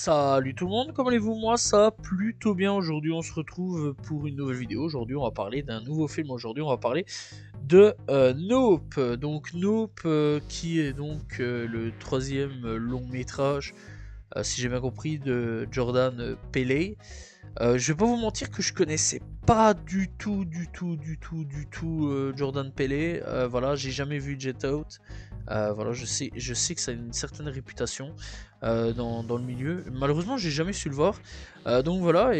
Salut tout le monde, comment allez-vous? Moi ça va plutôt bien. Aujourd'hui on se retrouve pour une nouvelle vidéo. Aujourd'hui on va parler d'un nouveau film. Aujourd'hui on va parler de Nope. Donc Nope qui est donc le troisième long métrage, si j'ai bien compris, de Jordan Peele. Je vais pas vous mentir que je connaissais pas du tout Jordan Peele. Voilà, j'ai jamais vu Get Out. Voilà, je sais que ça a une certaine réputation dans le milieu. Malheureusement, j'ai jamais su le voir. Donc voilà,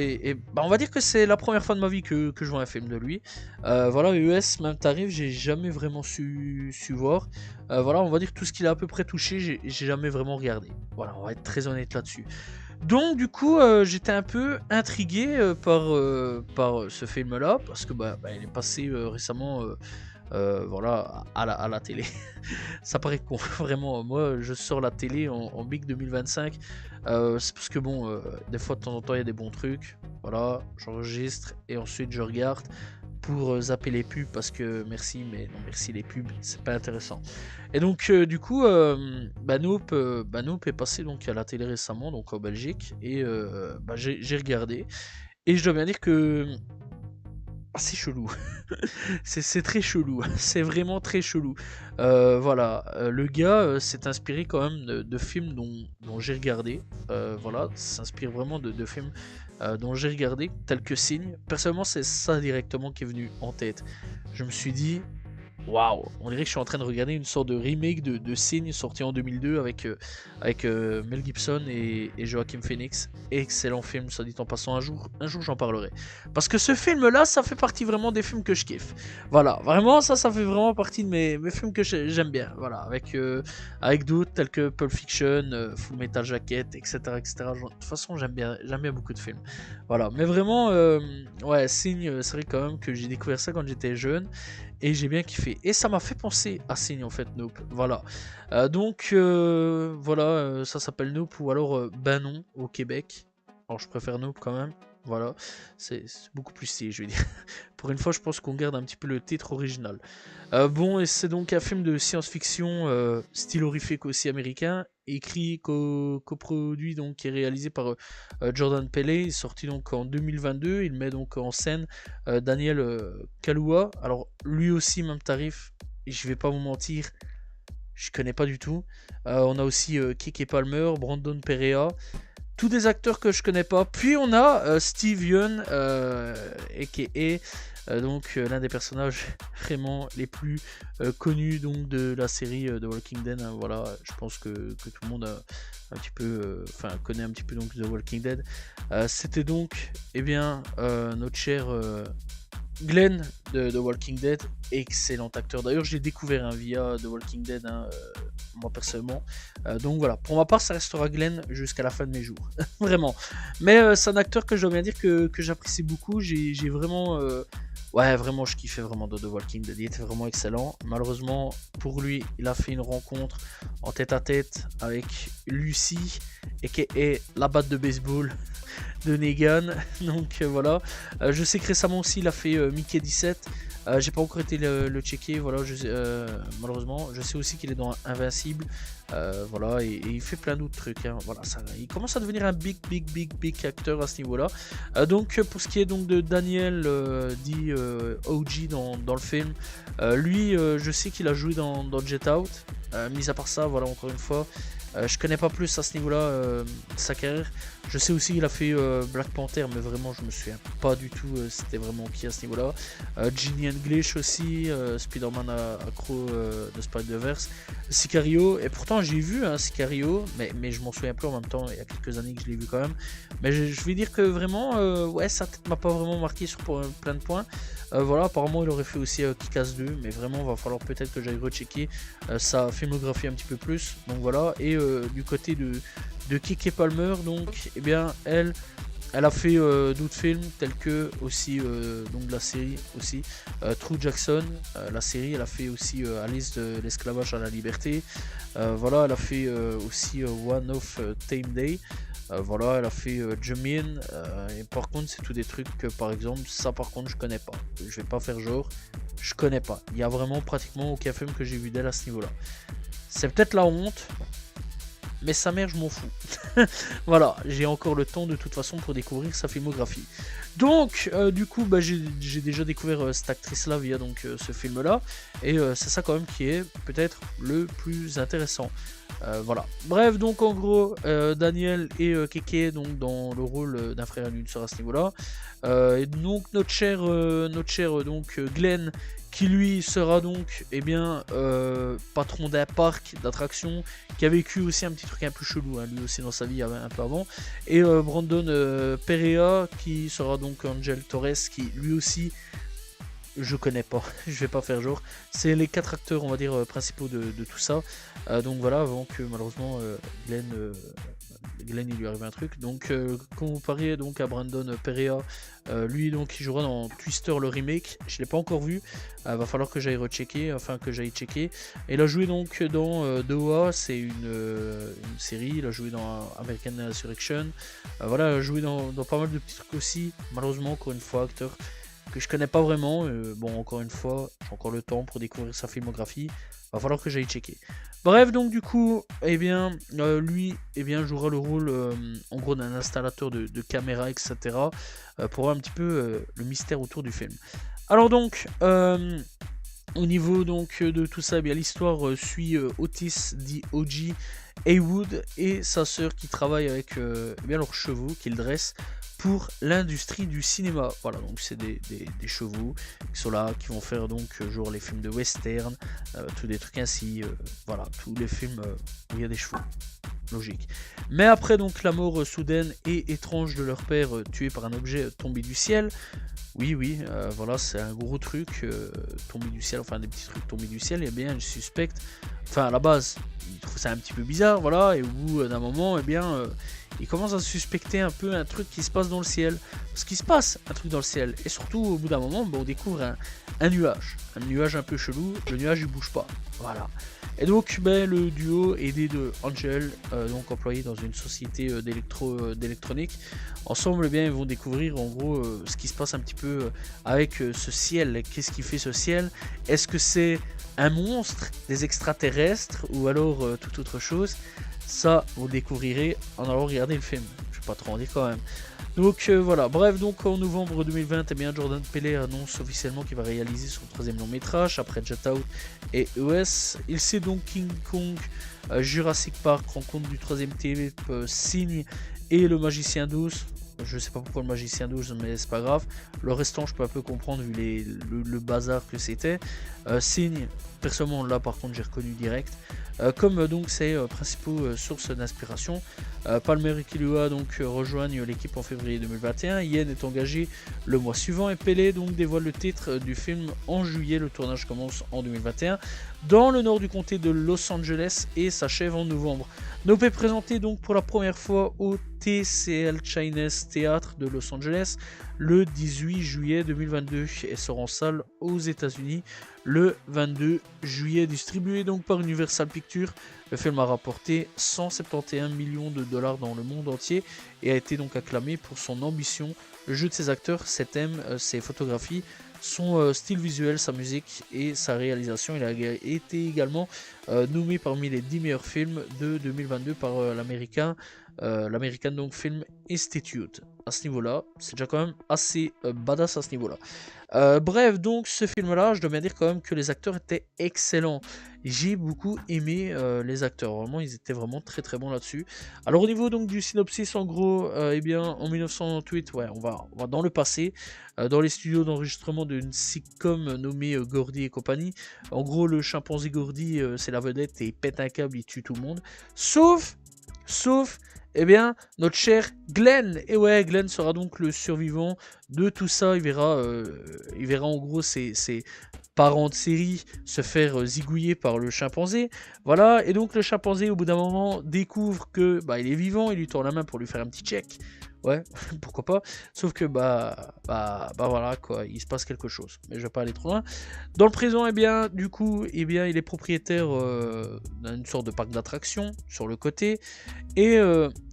bah, on va dire que c'est la première fois de ma vie que je vois un film de lui. Voilà, US, même tarif, j'ai jamais vraiment su voir. Voilà, on va dire que tout ce qu'il a à peu près touché, j'ai jamais vraiment regardé. Voilà, on va être très honnête là-dessus. Donc du coup, j'étais un peu intrigué par ce film-là, parce que bah, il est passé récemment voilà, à la télé. Ça paraît con, vraiment. Moi, je sors la télé en Big 2025. C'est parce que bon, des fois de temps en temps, il y a des bons trucs. Voilà, j'enregistre et ensuite je regarde pour zapper les pubs parce que merci, mais non merci les pubs, c'est pas intéressant. Et donc du coup, Nope est passé donc à la télé récemment, donc en Belgique, et j'ai regardé. Et je dois bien dire que c'est chelou. C'est très chelou, c'est vraiment très chelou. Voilà, le gars s'est inspiré quand même de films dont j'ai regardé. Voilà, s'inspire vraiment de films dont j'ai regardé, tels que Signe. Personnellement, c'est ça directement qui est venu en tête. Je me suis dit, waouh, on dirait que je suis en train de regarder une sorte de remake de Signe sorti en 2002 avec Mel Gibson et Joaquin Phoenix. Excellent film, ça dit en passant. Un jour j'en parlerai. Parce que ce film-là, ça fait partie vraiment des films que je kiffe. Voilà, vraiment, ça fait vraiment partie de mes films que j'aime bien. Voilà, avec d'autres tels que Pulp Fiction, Full Metal Jacket, etc. De toute façon, j'aime bien beaucoup de films. Voilà, mais vraiment, ouais, Signe, c'est vrai quand même que j'ai découvert ça quand j'étais jeune. Et j'ai bien kiffé. Et ça m'a fait penser à Signe en fait, Nope. Voilà. Donc voilà, ça s'appelle Nope ou alors Ben non au Québec. Alors je préfère Nope quand même. Voilà, c'est beaucoup plus stylé, je veux dire. Pour une fois, je pense qu'on garde un petit peu le titre original. Bon, et c'est donc un film de science-fiction, style horrifique aussi américain, écrit, coproduit, donc qui est réalisé par Jordan Peele, sorti donc en 2022. Il met donc en scène Daniel Kaluuya. Alors lui aussi, même tarif. Et je vais pas vous mentir, je connais pas du tout. On a aussi Keke Palmer, Brandon Perea. Tous des acteurs que je connais pas. Puis on a Steve Yeun, a.k.a. donc l'un des personnages vraiment les plus connus donc de la série The Walking Dead. Hein, voilà, je pense que tout le monde a un petit peu, connaît un petit peu donc The Walking Dead. C'était donc, notre cher Glenn de The Walking Dead, excellent acteur. D'ailleurs, j'ai découvert via The Walking Dead, moi personnellement. Donc voilà, pour ma part, ça restera Glenn jusqu'à la fin de mes jours. Vraiment. Mais c'est un acteur que je dois bien dire que j'apprécie beaucoup. J'ai vraiment. Ouais, vraiment, je kiffais vraiment de The Walking Dead. Il était vraiment excellent. Malheureusement, pour lui, il a fait une rencontre en tête à tête avec Lucy, et la batte de baseball de Negan. Donc voilà. Je sais que récemment aussi, il a fait Mickey 17. J'ai pas encore été le checker, voilà, malheureusement. Je sais aussi qu'il est dans Invincible, voilà, et il fait plein d'autres trucs. Hein, voilà, il commence à devenir un big acteur à ce niveau-là. Donc pour ce qui est donc de Daniel, dit OG dans le film, lui, je sais qu'il a joué dans Get Out. Mis à part ça, voilà, encore une fois. Je connais pas plus à ce niveau-là sa carrière. Je sais aussi qu'il a fait Black Panther, mais vraiment je me souviens pas du tout c'était vraiment qui à ce niveau-là. Ginny English aussi, Spider-Man accro de Spider-Verse, Sicario, et pourtant j'ai vu Sicario, mais je m'en souviens plus en même temps, il y a quelques années que je l'ai vu quand même. Mais je vais dire que vraiment, ouais, sa tête m'a pas vraiment marqué sur plein de points. Voilà, apparemment il aurait fait aussi Kick-Ass 2, mais vraiment va falloir peut-être que j'aille rechecker sa filmographie un petit peu plus. Donc voilà, et du côté de Keke Palmer, donc elle a fait d'autres films tels que aussi donc la série aussi True Jackson, la série. Elle a fait aussi Alice de l'esclavage à la liberté. Voilà, elle a fait aussi One of Tame Day. Voilà, elle a fait Jumin, et par contre c'est tous des trucs que par exemple ça par contre je connais pas. Je vais pas faire genre, je connais pas. Il y a vraiment pratiquement aucun film que j'ai vu d'elle à ce niveau là. C'est peut-être la honte, mais sa mère, je m'en fous. Voilà, j'ai encore le temps de toute façon pour découvrir sa filmographie. Donc, du coup, bah, j'ai déjà découvert cette actrice-là via donc, ce film-là, et c'est ça quand même qui est peut-être le plus intéressant. Voilà. Bref, donc en gros, Daniel et Keke donc dans le rôle d'un frère et d'une sœur à ce niveau-là. Et donc notre cher donc Glenn qui lui sera donc patron d'un parc d'attractions, qui a vécu aussi un petit truc un peu chelou, hein, lui aussi dans sa vie un peu avant. Et Brandon Perea qui sera donc Angel Torres, qui lui aussi je connais pas, je vais pas faire genre. C'est les 4 acteurs, on va dire, principaux de tout ça. Donc voilà, avant que malheureusement Glenn il lui arrive un truc. Donc comparé donc à Brandon Perea, lui donc il jouera dans Twister le remake. Je l'ai pas encore vu, va falloir que j'aille rechecker, enfin que j'aille checker. Et il a joué donc dans Doha, c'est une série. Il a joué dans American Insurrection. Voilà, il a joué dans pas mal de petits trucs aussi. Malheureusement, encore une fois, acteur que je connais pas vraiment. Bon, encore une fois, j'ai encore le temps pour découvrir sa filmographie. Va falloir que j'aille checker. Bref, donc du coup, lui, jouera le rôle, en gros, d'un installateur de caméras, etc. Pour voir un petit peu le mystère autour du film. Alors donc, au niveau donc de tout ça, l'histoire suit Otis, dit OG Haywood, et sa sœur qui travaille avec leurs chevaux qu'ils dressent pour l'industrie du cinéma. Voilà, donc c'est des chevaux qui sont là, qui vont faire donc genre les films de western, tous des trucs ainsi, voilà, tous les films où il y a des chevaux. Logique. Mais après donc la mort soudaine et étrange de leur père tué par un objet tombé du ciel. Oui, voilà, c'est un gros truc tombé du ciel, enfin des petits trucs tombés du ciel. Et bien, il suspecte, enfin à la base, il trouve ça un petit peu bizarre, voilà, et au bout d'un moment, il commence à suspecter un peu un truc qui se passe dans le ciel. Parce qu'il se passe un truc dans le ciel. Et surtout, au bout d'un moment, on découvre un nuage. Un nuage un peu chelou. Le nuage, il bouge pas. Voilà. Et donc, le duo aidé de Angel, donc employé dans une société d'électronique, ensemble, ils vont découvrir en gros ce qui se passe un petit peu avec ce ciel. Qu'est-ce qui fait ce ciel? Est-ce que c'est un monstre, des extraterrestres, ou alors toute autre chose? Ça, vous découvrirez en allant regarder le film. Je vais pas trop en dire quand même. Donc voilà, bref, donc en novembre 2020, Jordan Peele annonce officiellement qu'il va réaliser son 3e long métrage après Get Out et ES. Il sait donc King Kong, Jurassic Park, Rencontre du 3e type, Signe et Le Magicien d'Oz. Je sais pas pourquoi Le Magicien d'Oz, mais c'est pas grave. Le restant, je peux un peu comprendre vu le bazar que c'était. Signe, personnellement, là par contre, j'ai reconnu direct. Comme donc ses principaux sources d'inspiration. Palmer et Kilua donc rejoignent l'équipe en février 2021. Yen est engagé le mois suivant et Peele donc dévoile le titre du film en juillet. Le tournage commence en 2021 dans le nord du comté de Los Angeles et s'achève en novembre. Nope est présenté donc pour la première fois au TCL Chinese Theatre de Los Angeles le 18 juillet 2022 et sort en salle aux États-Unis le 22 juillet. Distribué donc par Universal Pictures, le film a rapporté 171 millions de dollars dans le monde entier et a été donc acclamé pour son ambition, le jeu de ses acteurs, ses thèmes, ses photographies, son style visuel, sa musique et sa réalisation. Il a été également nommé parmi les 10 meilleurs films de 2022 par l'American donc Film Institute. À ce niveau-là, c'est déjà quand même assez badass à ce niveau-là. Bref, donc ce film-là, je dois bien dire quand même que les acteurs étaient excellents. J'ai beaucoup aimé les acteurs, vraiment, ils étaient vraiment très très bons là-dessus. Alors au niveau donc du synopsis, en gros, en 1998, on va dans le passé, dans les studios d'enregistrement d'une sitcom nommée Gordy et compagnie. En gros, le chimpanzé Gordy, c'est la vedette et il pète un câble, il tue tout le monde. Sauf notre cher Glenn. Et ouais, Glenn sera donc le survivant de tout ça. Il verra en gros ses parents de série se faire zigouiller par le chimpanzé. Voilà, et donc le chimpanzé, au bout d'un moment, découvre que il est vivant. Il lui tend la main pour lui faire un petit check. Ouais, pourquoi pas. Sauf que voilà quoi, il se passe quelque chose. Mais je vais pas aller trop loin. Dans le présent, du coup, il est propriétaire d'une sorte de parc d'attractions sur le côté. Et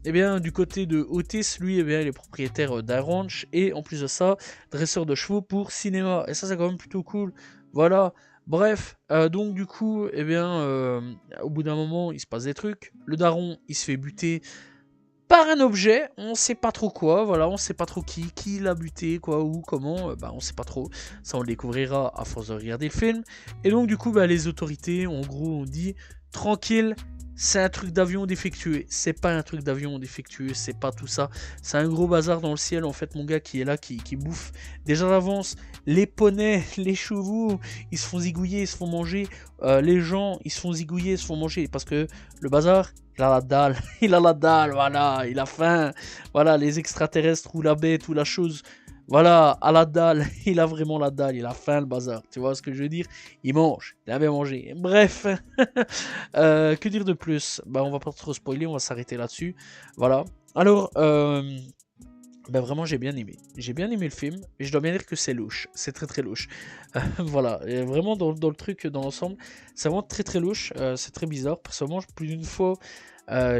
du côté de Otis, lui, il est propriétaire d'un ranch et en plus de ça, dresseur de chevaux pour cinéma. Et ça, c'est quand même plutôt cool. Voilà, Bref, donc du coup, eh bien, au bout d'un moment, il se passe des trucs. Le daron, il se fait buter par un objet, on sait pas trop quoi, voilà, on sait pas trop qui l'a buté, quoi, où, comment, bah on sait pas trop. Ça on le découvrira à force de regarder le film. Et donc du coup, bah, les autorités, en gros, ont dit, tranquille, c'est un truc d'avion défectueux. C'est pas un truc d'avion défectueux, c'est pas tout ça. C'est un gros bazar dans le ciel, en fait, mon gars, qui est là, qui bouffe. Déjà d'avance, les poneys, les chevaux, ils se font zigouiller, ils se font manger. Les gens, ils se font zigouiller, ils se font manger. Parce que le bazar, il a la dalle, il a la dalle, voilà, il a faim. Voilà, les extraterrestres ou la bête ou la chose, voilà, à la dalle, il a vraiment la dalle, il a faim le bazar. Tu vois ce que je veux dire? Il mange, il a bien mangé. Bref, que dire de plus? Bah, on va pas trop spoiler, on va s'arrêter là-dessus. Voilà. Alors, ben vraiment j'ai bien aimé. J'ai bien aimé le film, et je dois bien dire que c'est louche. C'est très très louche. Voilà, et vraiment dans le truc, dans l'ensemble, c'est vraiment très très louche. C'est très bizarre. Personnellement, plus d'une fois,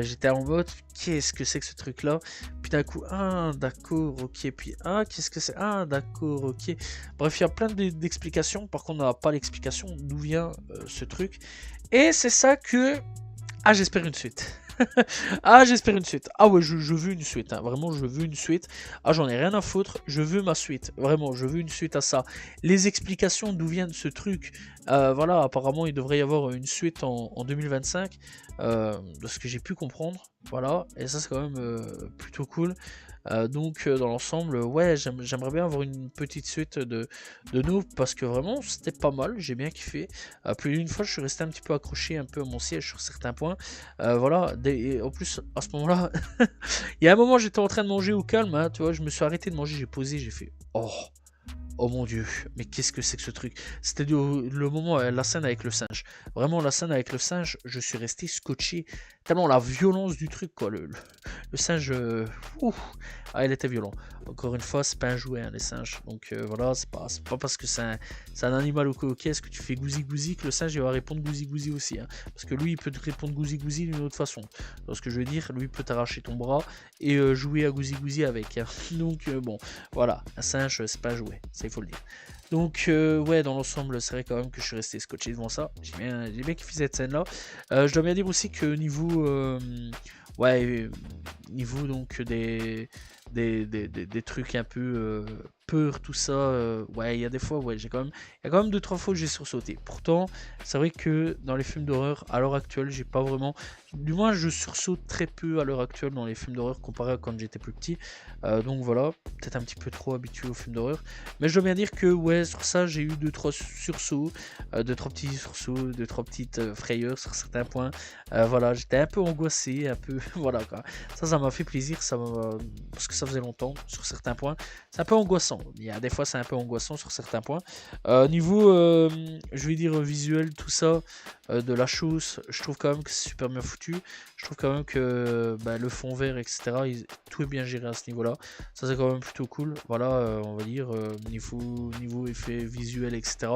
j'étais en mode, qu'est-ce que c'est que ce truc-là? Puis d'un coup, ah d'accord, ok. Puis ah, qu'est-ce que c'est? Ah d'accord, ok. Bref, il y a plein d'explications. Par contre, on n'a pas l'explication d'où vient ce truc. Et c'est ça que... Ah, j'espère une suite. Ah, j'espère une suite. Ah ouais, je veux une suite, hein. Vraiment, je veux une suite. Ah, j'en ai rien à foutre, je veux ma suite. Vraiment, je veux une suite à ça. Les explications d'où vient ce truc, voilà, apparemment, il devrait y avoir une suite en 2025, de ce que j'ai pu comprendre. Voilà, et ça, c'est quand même plutôt cool. Donc dans l'ensemble, ouais, j'aimerais bien avoir une petite suite de nous, parce que vraiment c'était pas mal, j'ai bien kiffé. Plus d'une fois je suis resté un petit peu accroché un peu à mon siège sur certains points. Voilà, et en plus à ce moment-là, il y a un moment j'étais en train de manger au calme, hein, tu vois, je me suis arrêté de manger, j'ai posé, j'ai fait oh. Oh mon dieu, mais qu'est-ce que c'est que ce truc? C'était le moment, la scène avec le singe. Vraiment, la scène avec le singe, je suis resté scotché. Tellement la violence du truc, quoi. Le singe, ouf, ah, il était violent. Encore une fois, c'est pas un jouet, hein, les singes. Donc voilà, c'est pas parce que c'est un animal ou quoi, est-ce que tu fais gousi gousi que le singe il va répondre gousi gousi aussi. Hein. Parce que lui, il peut te répondre gousi gousi d'une autre façon. Donc, ce que je veux dire, lui, il peut t'arracher ton bras et jouer à gousi gousi avec. Hein. Donc bon, voilà, un singe, c'est pas un jouet, ça il faut le dire. Donc ouais, dans l'ensemble, c'est vrai quand même que je suis resté scotché devant ça. J'ai bien kiffé cette scène-là. Je dois bien dire aussi que niveau, ouais, niveau donc des trucs un peu peur, tout ça, ouais, il y a des fois, ouais, il y a quand même 2-3 fois où j'ai sursauté. Pourtant, c'est vrai que dans les films d'horreur, à l'heure actuelle, j'ai pas vraiment, du moins, je sursaute très peu à l'heure actuelle dans les films d'horreur comparé à quand j'étais plus petit. Donc voilà, peut-être un petit peu trop habitué aux films d'horreur. Mais je dois bien dire que ouais, sur ça, j'ai eu 2-3 sursauts, 2-3 petits sursauts, 2-3 petites frayeurs sur certains points. Voilà, j'étais un peu angoissé, un peu, voilà quoi. Ça m'a fait plaisir, parce que ça faisait longtemps sur certains points. C'est un peu angoissant. Il y a des fois, c'est un peu angoissant sur certains points. Niveau, je vais dire visuel, tout ça, de la chose, je trouve quand même que c'est super bien foutu. Je trouve quand même que bah, le fond vert, etc., tout est bien géré à ce niveau-là. Ça, c'est quand même plutôt cool. Voilà, on va dire, niveau effet visuel, etc.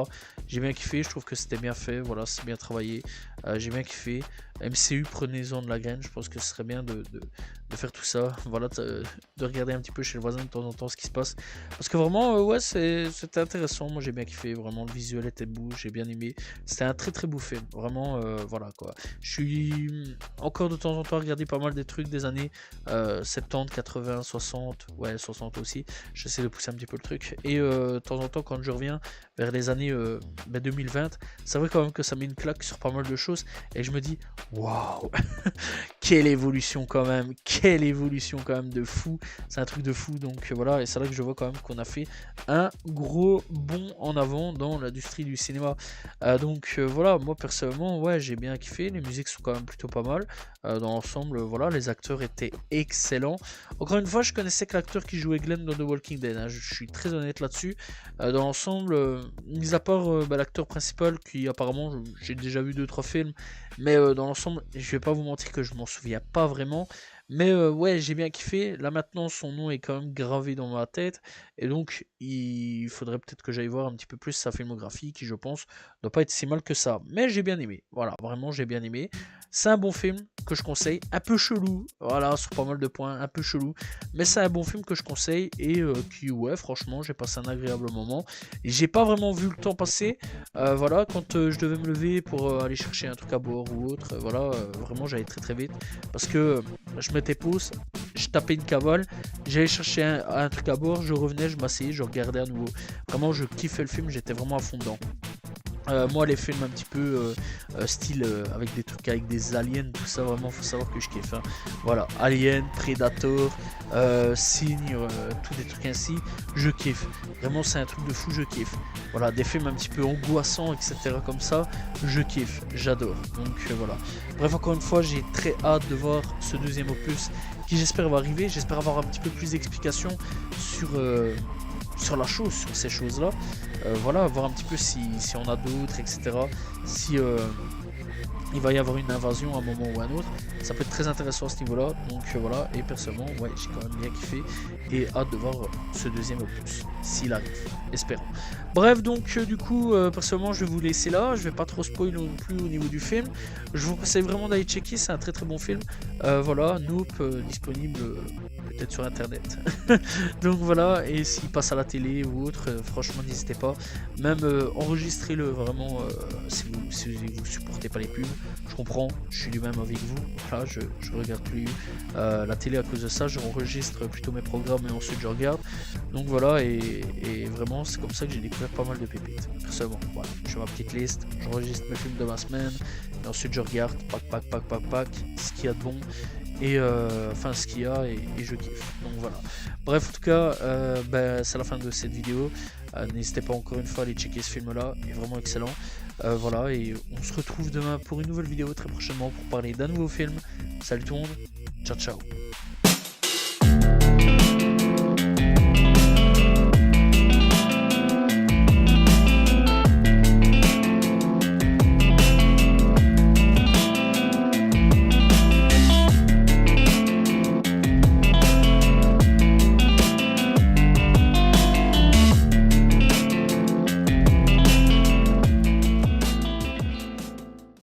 J'ai bien kiffé, je trouve que c'était bien fait. Voilà, c'est bien travaillé. J'ai bien kiffé. MCU, prenez-en de la graine. Je pense que ce serait bien de faire tout ça. Voilà, de regarder un petit peu chez le voisin de temps en temps ce qui se passe. Parce que vraiment, ouais, c'était intéressant. Moi, j'ai bien kiffé. Vraiment, le visuel était beau. J'ai bien aimé. C'était un très très beau film. Vraiment, voilà quoi. Je suis encore de temps en temps à regarder pas mal des trucs des années 70, 80, 60. Ouais, 60 aussi. J'essaie de pousser un petit peu le truc. Et de temps en temps, quand je reviens vers les années 2020, c'est vrai quand même que ça met une claque sur pas mal de choses. Et je me dis, waouh, quelle évolution quand même, de fou, c'est un truc de fou, donc voilà, et c'est là que je vois quand même qu'on a fait un gros bond en avant dans l'industrie du cinéma. Donc voilà, moi personnellement, ouais, j'ai bien kiffé, les musiques sont quand même plutôt pas mal, dans l'ensemble, voilà, les acteurs étaient excellents. Encore une fois, je connaissais que l'acteur qui jouait Glenn dans The Walking Dead, hein, je suis très honnête là-dessus. Dans l'ensemble, mis à part bah, l'acteur principal qui apparemment, j'ai déjà vu 2-3 films, mais dans l'ensemble, je vais pas vous mentir que je m'en souviens pas vraiment. Mais ouais, j'ai bien kiffé. Là maintenant, son nom est quand même gravé dans ma tête. Et donc, il faudrait peut-être que j'aille voir un petit peu plus sa filmographie, qui je pense doit pas être si mal que ça. Mais j'ai bien aimé. Voilà, vraiment, j'ai bien aimé. C'est un bon film que je conseille. Un peu chelou, voilà, sur pas mal de points, un peu chelou. Mais c'est un bon film que je conseille. Et qui, ouais, franchement, j'ai passé un agréable moment. Et j'ai pas vraiment vu le temps passer. Voilà, quand je devais me lever pour aller chercher un truc à boire ou autre, voilà, vraiment, j'allais très très vite. Parce que je mettais pause, je tapais une cavale, j'allais chercher un truc à boire, je revenais, je m'asseyais, je regardais à nouveau. Vraiment, je kiffais le film, j'étais vraiment à fond dedans. Moi, les films un petit peu style avec des trucs avec des aliens, tout ça, vraiment, faut savoir que je kiffe. Hein. Voilà, Alien, Predator, Signe, tous des trucs ainsi, je kiffe. Vraiment, c'est un truc de fou, je kiffe. Voilà, des films un petit peu angoissants, etc. comme ça, je kiffe, j'adore. Donc voilà. Bref, encore une fois, j'ai très hâte de voir ce deuxième opus qui j'espère va arriver. J'espère avoir un petit peu plus d'explications sur la chose, sur ces choses-là. Voilà, voir un petit peu si on a d'autres, etc. Si il va y avoir une invasion à un moment ou à un autre. Ça peut être très intéressant à ce niveau-là. Donc voilà, et personnellement, ouais, j'ai quand même bien kiffé. Et hâte de voir ce deuxième opus, s'il arrive. Espérons. Bref, donc du coup, personnellement, je vais vous laisser là. Je vais pas trop spoiler non plus au niveau du film. Je vous conseille vraiment d'aller checker, c'est un très très bon film. Voilà, Nope, disponible peut-être sur internet. Donc voilà, et s'il passe à la télé ou autre, franchement, n'hésitez pas. Même enregistrez-le vraiment si vous supportez pas les pubs. Je comprends, je suis du même avec vous. Voilà, je regarde plus la télé à cause de ça. J'enregistre plutôt mes programmes et ensuite je regarde. Donc voilà, et vraiment, c'est comme ça que j'ai découvert pas mal de pépites. Personnellement, voilà, je fais ma petite liste, j'enregistre mes films de ma semaine, et ensuite je regarde, pack, ce qu'il y a de bon. Et enfin ce qu'il y a et je kiffe. Donc voilà. Bref, en tout cas, c'est la fin de cette vidéo. N'hésitez pas encore une fois à aller checker ce film là, il est vraiment excellent. Voilà, et on se retrouve demain pour une nouvelle vidéo très prochainement pour parler d'un nouveau film. Salut tout le monde, ciao ciao.